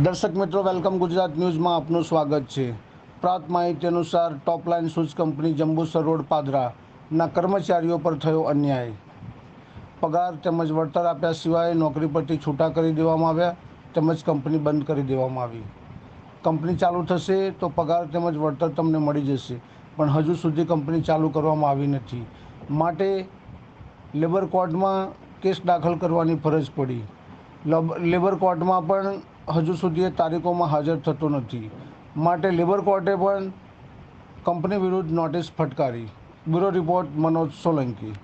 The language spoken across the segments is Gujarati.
દર્શક મિત્રો, વેલકમ ગુજરાત ન્યૂઝમાં આપનું સ્વાગત છે। પ્રાપ્ત માહિતી અનુસાર top line shoes company Jambusar road પાદરાના કર્મચારીઓ પર થયો અન્યાય। પગાર તેમજ વળતર આપ્યા સિવાય નોકરી પરથી છૂટા કરી દેવામાં આવ્યા તેમજ કંપની બંધ કરી દેવામાં આવી। કંપની ચાલુ થશે તો પગાર તેમજ વળતર તમને મળી જશે, પણ હજુ સુધી કંપની ચાલુ કરવામાં આવી નથી, માટે લેબર કોર્ટમાં કેસ દાખલ કરવાની ફરજ પડી। લેબર કોર્ટમાં પણ હજુ સુધી એ તારીખોમાં હાજર થતો નથી, માટે લેબર કોર્ટે પણ કંપની વિરુદ્ધ નોટિસ ફટકારી। Bureau report Manoj Solanki.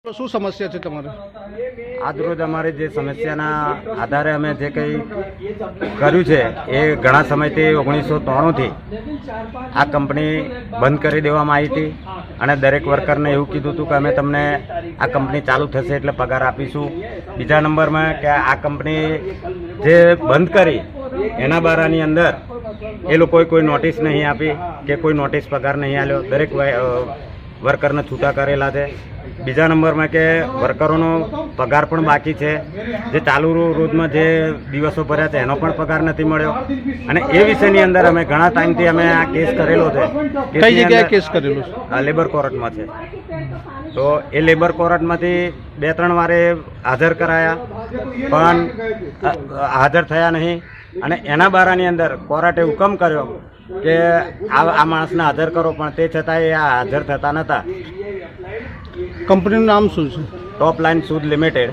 તો શું સમસ્યા છે તમારે? આજરોજ અમારી જે સમસ્યાના આધારે અમે જે કંઈ કર્યું છે એ ઘણા સમયથી 1993થી આ કંપની બંધ કરી દેવામાં આવી હતી અને દરેક વર્કરને એવું કીધું હતું કે અમે તમને આ કંપની ચાલુ થશે એટલે પગાર આપીશું. બીજા નંબરમાં કે આ કંપની જે બંધ કરી એના બારાની અંદર એ લોકોએ કોઈ નોટિસ નહીં આપી કે કોઈ નોટિસ પગાર નહીં આપ્યો. દરેક વર્કરને છૂટા કરેલા છે. બીજા નંબરમાં કે વર્કરોનો પગાર પણ બાકી છે. જે ચાલુ રોજમાં જે દિવસો ભર્યા છે એનો પણ પગાર નથી મળ્યો. અને એ વિષયની અંદર અમે ઘણા ટાઈમથી અમે આ કેસ કરેલો છે. કઈ જગ્યાએ કેસ કરેલો છે? આ લેબર કોર્ટમાં છે. તો એ લેબર કોર્ટમાંથી 2-3 વારે હાજર કરાયા પણ હાજર થયા નહીં. અને એના બારાની અંદર કોર્ટે હુકમ કર્યો કે આ માણસને હાજર કરો, પણ તે છતાંય આ હાજર થતા નહોતા. કંપનીનું નામ શું છે? ટોપ લાઇન શૂઝ લિમિટેડ.